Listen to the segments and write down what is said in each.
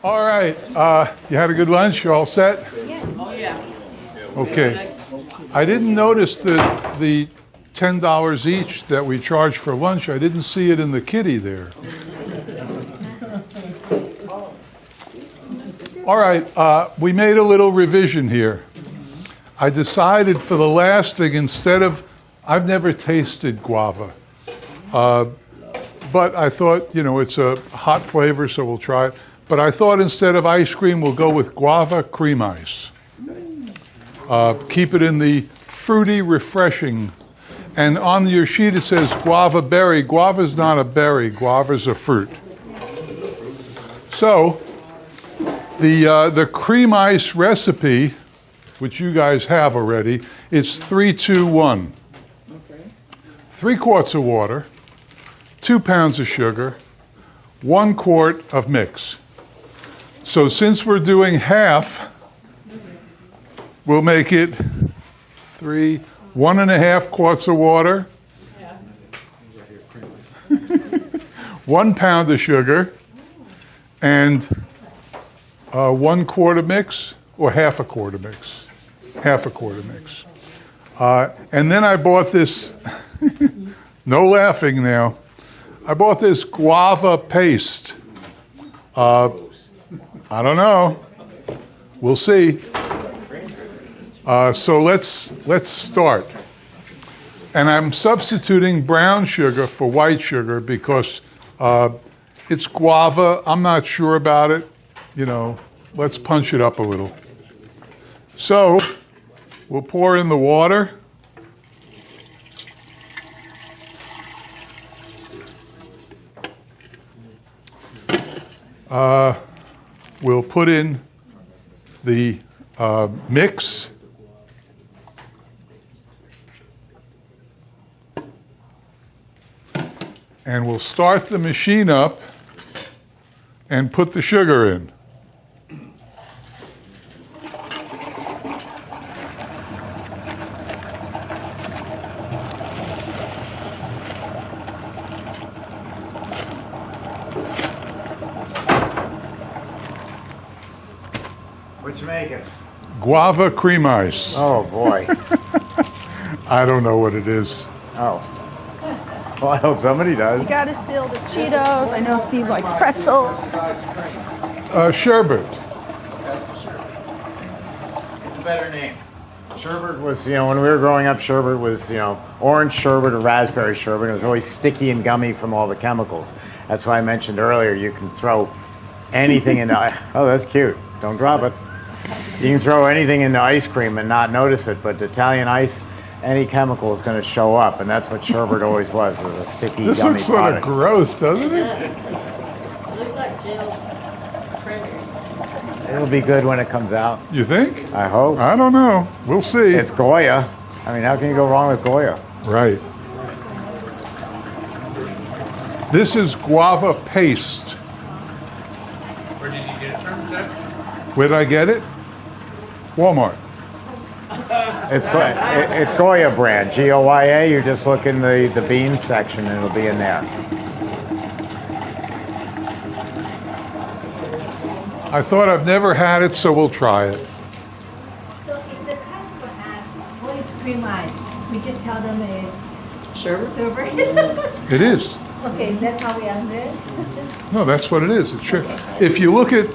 All right, you had a good lunch? You all set? Yes. Oh, yeah. Okay. I didn't notice the $10 each that we charge for lunch. I didn't see it in the kitty there. All right, we made a little revision here. I decided for the last thing, instead of, I've never tasted guava, but I thought, you know, it's a hot flavor, so we'll try it. But I thought instead of ice cream, we'll go with Guava Cream Ice. Keep it in the fruity, refreshing. And on your sheet it says guava berry. Guava's not a berry. Guava's a fruit. So the cream ice recipe, which you guys have already, it's 3, 2, 1. 3 quarts of water, 2 pounds of sugar, 1 quart of mix. So since we're doing half, we'll make it 1.5 quarts of water, 1 pound of sugar, and 1 quart of mix, or half a quart of mix. Half a quart of mix. And then I bought this, no laughing now, I bought this guava paste. I don't know. We'll see. So let's start. And I'm substituting brown sugar for white sugar because it's guava. I'm not sure about it. You know, let's punch it up a little. So we'll pour in the water. We'll put in the mix. And we'll start the machine up and put the sugar in. What you making? Guava Cream Ice. Oh, boy. I don't know what it is. Oh. Well, I hope somebody does. You gotta steal the Cheetos. I know Steve likes pretzel. Sherbet. It's a better name. Sherbet was, you know, when we were growing up, sherbet was, you know, orange sherbet or raspberry sherbet. It was always sticky and gummy from all the chemicals. That's why I mentioned earlier you can throw anything into... Oh, that's cute. Don't drop it. You can throw anything into ice cream and not notice it, but Italian ice, any chemical is going to show up, and that's what sherbet always was a sticky, This gummy looks sort product. of gross, doesn't it? It looks like jail cranberries. It'll be good when it comes out. You think? I hope. I don't know. We'll see. It's Goya. I mean, how can you go wrong with Goya? Right. This is guava paste. Where did you get it from, Doug? Where did I get it? Walmart. It's Goya brand, G-O-Y-A. You just look in the bean section and it'll be in there. I thought I've never had it, so we'll try it. So if the customer asks, what is cream ice? We just tell them it's Sherbet? sherbet. It is. Okay, that's how we answer it. No, that's what it is. It's sugar. If you look at,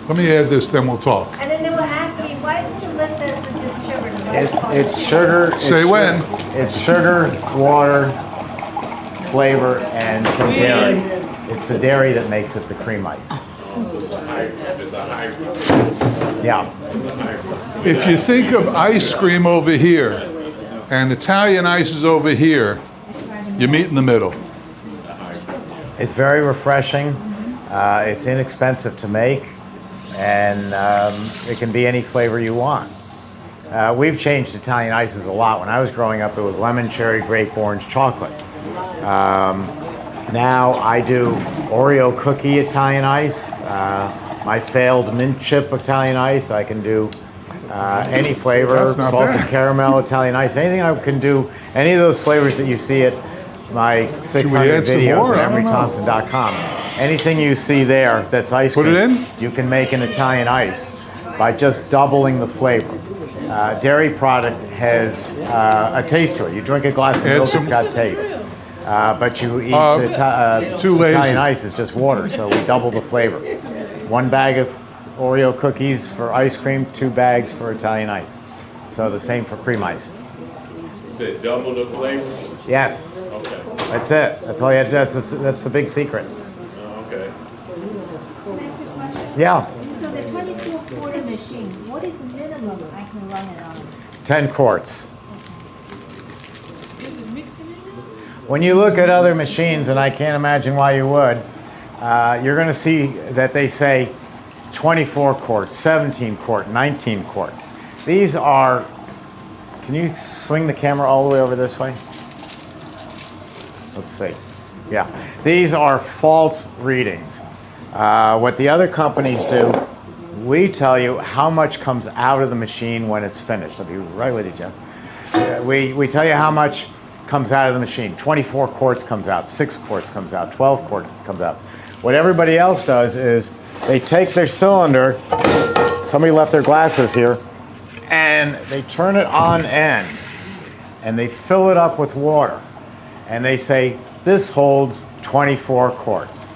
let me add this, then we'll talk. And then they will ask me, why didn't you list it as just sherbet? Why is it called It's sugar. Say when. It's sugar, water, flavor, and some dairy. It's the dairy that makes it the cream ice. Yeah. If you think of ice cream over here and Italian ice is over here, you meet in the middle. It's very refreshing. It's inexpensive to make, and it can be any flavor you want. We've changed Italian ices a lot. When I was growing up, it was lemon, cherry, grape, orange, chocolate. Now I do Oreo cookie Italian ice, my failed mint chip Italian ice. I can do Any flavor, That's not salted bad. caramel, Italian ice, anything I can do, any of those flavors that you see at my 600 add some videos more? at I don't know. emerythompson.com. Anything you see there that's ice Put cream, it in? you can make an Italian ice by just doubling the flavor. Dairy product has a taste to it. You drink a glass of Add milk, some- it's got taste. But you eat too lazy. Italian ice is just water, so we double the flavor. 1 bag of Oreo cookies for ice cream, 2 bags for Italian ice. So the same for cream ice. Said double the flavor? Yes, Okay. that's it. That's all you have to do. That's the big secret. Okay. Can I ask a question? Yeah, So the 24-quarter machine, what is the minimum I can run it on? 10 quarts. When you look at other machines, and I can't imagine why you would, you're going to see that they say 24 quart, 17 quart, 19 quart. These are, can you swing the camera all the way over this way? Let's see. Yeah, these are false readings. What the other companies do, we tell you how much comes out of the machine when it's finished. I'll be right with you, Jeff. We tell you how much comes out of the machine. 24 quarts comes out, 6 quarts comes out, 12 quarts comes out. What everybody else does is they take their cylinder, somebody left their glasses here, and they turn it on end, and they fill it up with water. And they say, this holds 24 quarts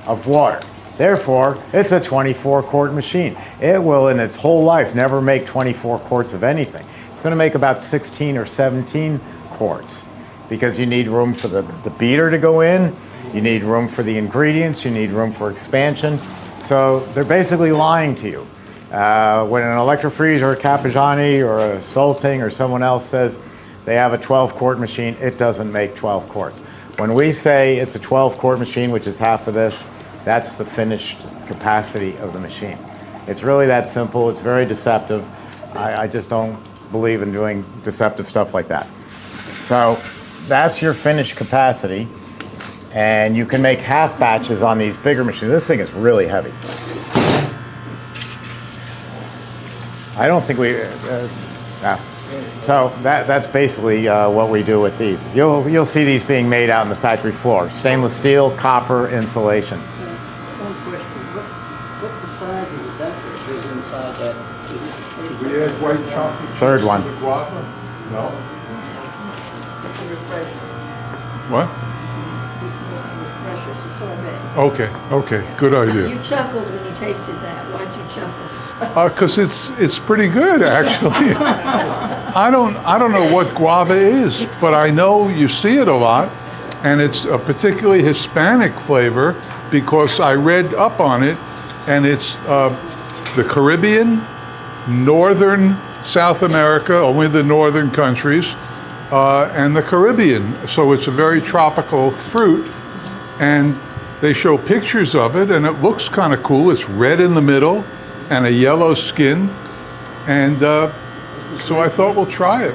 of water. Therefore, it's a 24-quart machine. It will, in its whole life, never make 24 quarts of anything. It's going to make about 16 or 17 quarts because you need room for the beater to go in, you need room for the ingredients, you need room for expansion. So they're basically lying to you. When an Electrofreeze or a Cappigiani or a Stolting or someone else says they have a 12-quart machine, it doesn't make 12 quarts. When we say it's a 12-quart machine, which is half of this, that's the finished capacity of the machine. It's really that simple. It's very deceptive. I just don't believe in doing deceptive stuff like that. So that's your finished capacity. And you can make half batches on these bigger machines. This thing is really heavy. I don't think we... So that's basically what we do with these. You'll see these being made out on the factory floor. Stainless steel, copper, insulation. One question, what's the size of the beverage that's inside that? We add white chocolate. Third one. To the guava? No. What's the refresher? What? What's the refresher? It's a sorbet. Okay, good idea. You chuckled when you tasted that. Why'd you chuckle? Because it's pretty good, actually. I don't know what guava is, but I know you see it a lot, and it's a particularly Hispanic flavor because I read up on it, and it's the Caribbean, northern South America, only the northern countries, and the Caribbean. So it's a very tropical fruit, and they show pictures of it, and it looks kind of cool. It's red in the middle and a yellow skin, and so I thought we'll try it.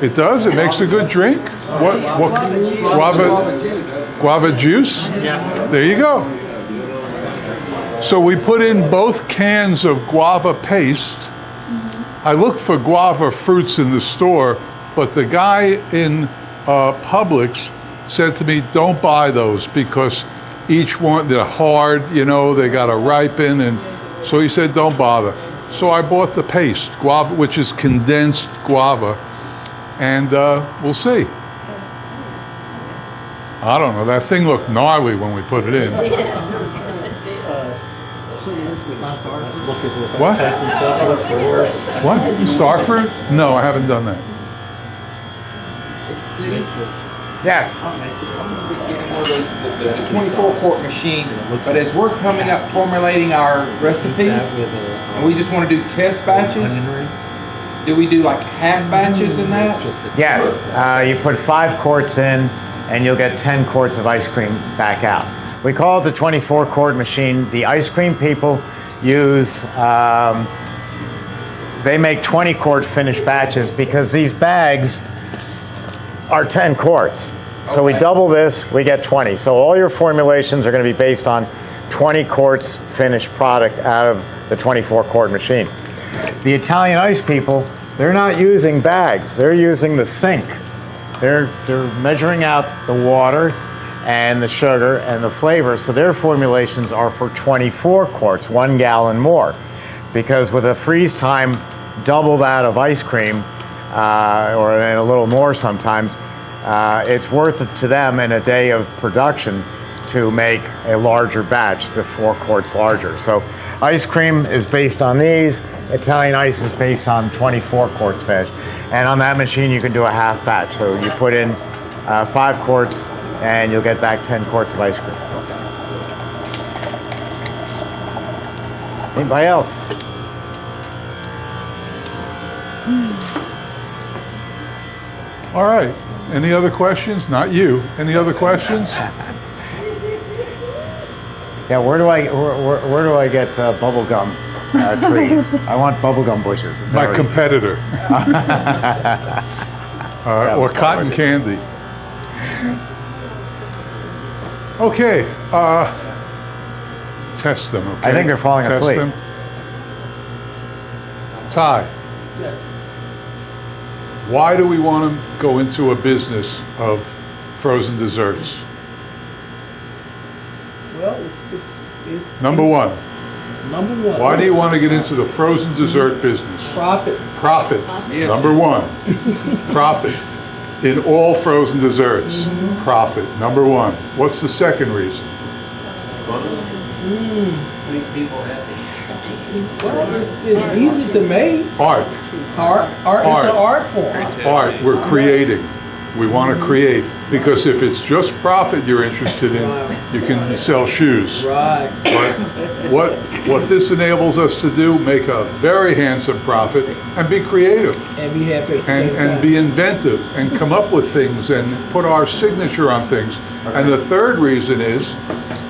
It does. It makes a good drink. What guava juice? Yeah. There you go. So we put in both cans of guava paste. I looked for guava fruits in the store, but the guy in Publix said to me, "Don't buy those because each one, they're hard, you know, they got to ripen," and so he said, "Don't bother." So I bought the paste, guava, which is condensed guava, and we'll see. I don't know, that thing looked gnarly when we put it in. What? What? Starfruit? No, I haven't done that. Yes. The 24-quart machine, but as we're coming up formulating our recipes, and we just want to do test batches, do we do like half batches in that? Yes. You put 5 quarts in, and you'll get 10 quarts of ice cream back out. We call it the 24-quart machine. The ice cream people use, they make 20-quart finished batches because these bags are 10 quarts. So we double this, we get 20. So all your formulations are going to be based on 20 quarts finished product out of the 24-quart machine. The Italian ice people, they're not using bags. They're using the sink. They're measuring out the water and the sugar and the flavor, so their formulations are for 24 quarts, 1 gallon more. Because with a freeze time double that of ice cream, or a little more sometimes, it's worth it to them in a day of production to make a larger batch, the 4 quarts larger. So ice cream is based on these, Italian ice is based on 24 quarts fetch. And on that machine you can do a half batch. So you put in 5 quarts and you'll get back 10 quarts of ice cream. Anybody else? All right. Any other questions? Not you. Any other questions? Yeah, where do I get bubble gum trees? I want bubble gum bushes. My competitor. Or cotton candy. Okay. Test them, okay? I think they're falling Test asleep. them. Ty. Yes. Why do we want to go into a business of frozen desserts? Well, it's Number one. Number one. Why do you want to get into the frozen dessert business? Profit. Profit. Yes. Number one. Profit. In all frozen desserts. Profit. Number one. What's the second reason? Make people happy. Well, it's easy to make. Art. Art. It's an art form. Art. We're creating. We want to create. Because if it's just profit you're interested in, you can sell shoes. Right. But what this enables us to do, make a very handsome profit and be creative And be happy at the same time. and be inventive and come up with things and put our signature on things. And the third reason is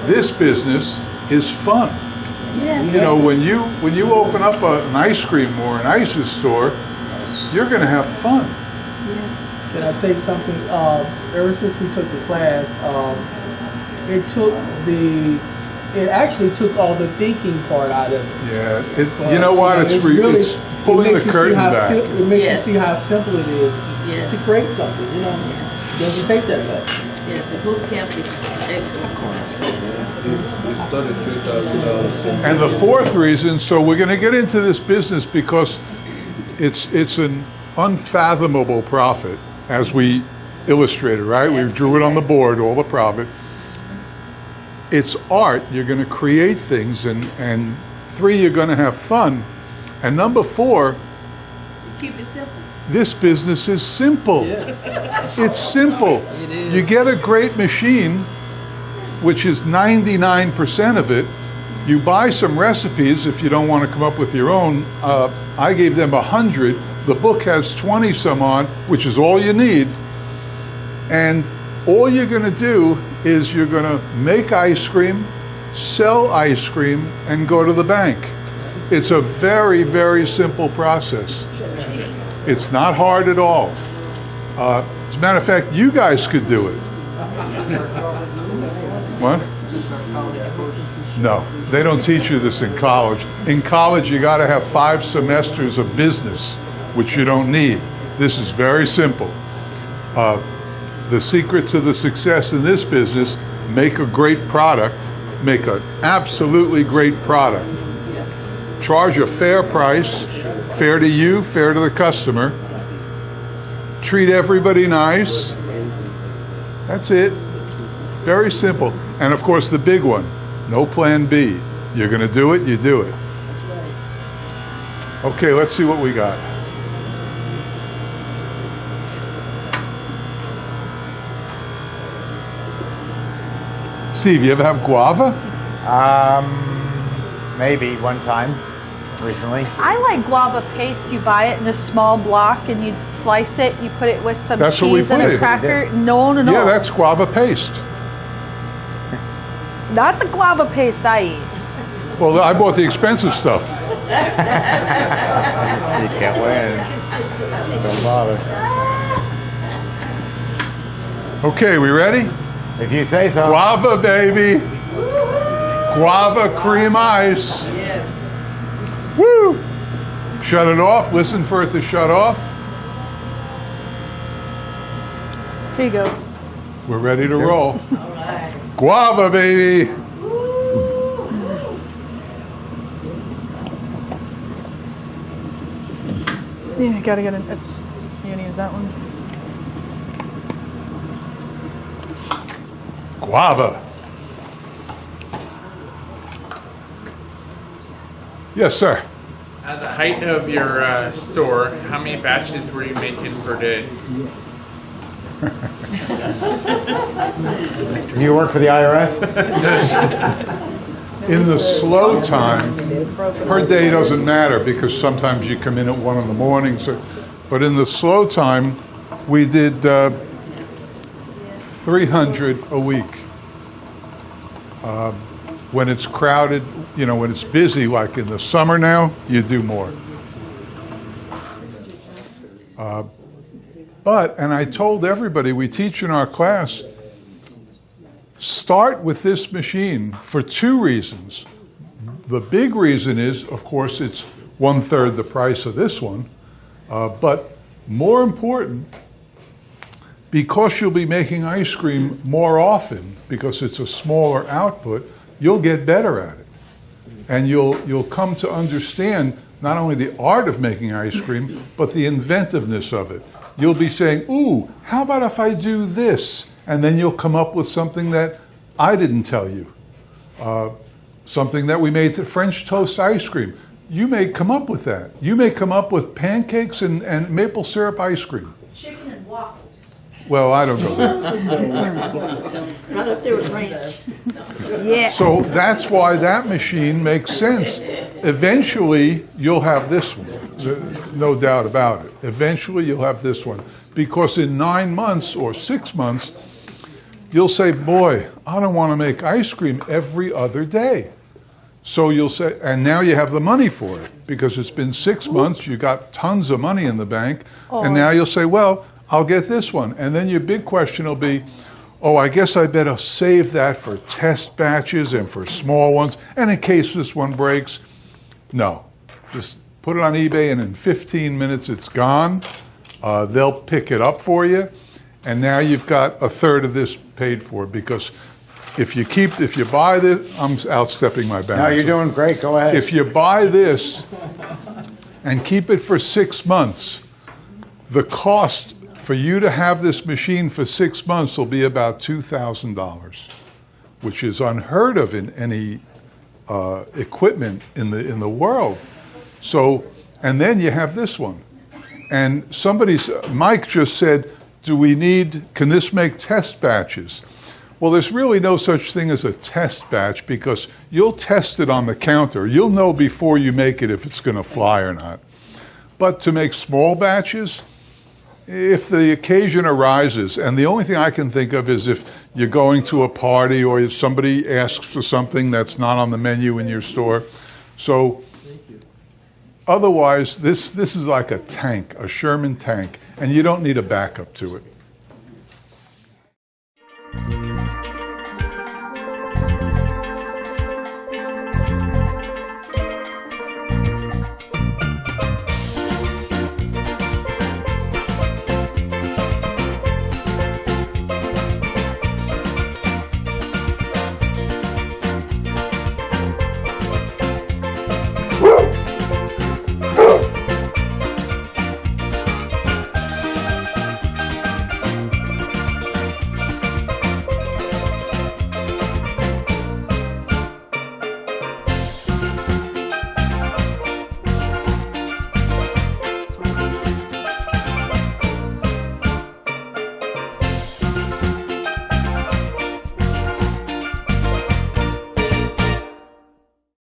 this business is fun. Yes. You know, when you open up an ice cream or an ice store, you're going to have fun. Can I say something? Ever since we took the class, it actually took all the thinking part out of it. Yeah, you know what? It's pulling the curtain back. It makes Yes. you see how simple it is Yes. to create something. You know, it doesn't take that much. Yeah, the boot camp is excellent course. And the fourth reason, so we're going to get into this business because it's an unfathomable profit, as we illustrated, right? We drew it on the board, all the profit. It's art. You're going to create things, and 3, you're going to have fun. And number 4, Keep it simple. this business is simple. Yes. It's simple. It is. You get a great machine, which is 99% of it. You buy some recipes if you don't want to come up with your own. I gave them 100. The book has 20 some on, which is all you need. And all you're going to do is you're going to make ice cream, sell ice cream, and go to the bank. It's a very, very simple process. It's not hard at all. As a matter of fact, you guys could do it. What? No, they don't teach you this in college. In college, you got to have 5 semesters of business, which you don't need. This is very simple. The secret to the success in this business, make a great product, make an absolutely great product. Charge a fair price, fair to you, fair to the customer. Treat everybody nice. That's it. Very simple. And of course, the big one, no plan B. You're going to do it, you do it. Okay, let's see what we got. Steve, you ever have guava? Maybe one time recently. I like guava paste. You buy it in a small block and you slice it. You put it with some That's what we cheese and put a it. cracker. No. Yeah, that's guava paste. Not the guava paste I eat. Well, I bought the expensive stuff. You can't win. Don't bother. Okay, we ready? If you say so. Guava, baby. Guava Cream Ice. Shut it off. Listen for it to shut off. Here you go. We're ready to roll. Guava, baby. Yeah, gotta get it. You gonna use that one? Guava. Yes, sir. At the height of your store, how many batches were you making per day? Do you work for the IRS? In the slow time, per day doesn't matter because sometimes you come in at 1 in the morning. But in the slow time, we did 300 a week. When it's crowded, when it's busy, like in the summer now, you do more. And I told everybody, we teach in our class, start with this machine for 2 reasons. The big reason is, of course, it's 1/3 the price of this one. But more important, because you'll be making ice cream more often, because it's a smaller output, you'll get better at it. And you'll come to understand not only the art of making ice cream, but the inventiveness of it. You'll be saying, ooh, how about if I do this? And then you'll come up with something that I didn't tell you. Something that we made, the French toast ice cream. You may come up with that. You may come up with pancakes and maple syrup ice cream. Chicken and waffles. Well, I don't go there. Right up there with ranch. Yeah. So that's why that machine makes sense. Eventually, you'll have this one. No doubt about it. Eventually, you'll have this one. Because in 9 months or 6 months, you'll say, boy, I don't want to make ice cream every other day. So you'll say, and now you have the money for it. Because it's been 6 months, you got tons of money in the bank. And now you'll say, well, I'll get this one. And then your big question will be, oh, I guess I better save that for test batches and for small ones. And in case this one breaks, no. Just put it on eBay and in 15 minutes it's gone. They'll pick it up for you. And now you've got 1/3 of this paid for because if you buy this, I'm outstepping my bounds. No, you're doing great. Go ahead. If you buy this and keep it for 6 months, the cost for you to have this machine for 6 months will be about $2,000, which is unheard of in any equipment in the world. So, and then you have this one. And Mike just said, can this make test batches? Well, there's really no such thing as a test batch because you'll test it on the counter. You'll know before you make it if it's going to fly or not. But to make small batches, if the occasion arises, and the only thing I can think of is if you're going to a party or if somebody asks for something that's not on the menu in your store. So otherwise, this is like a tank, a Sherman tank, and you don't need a backup to it.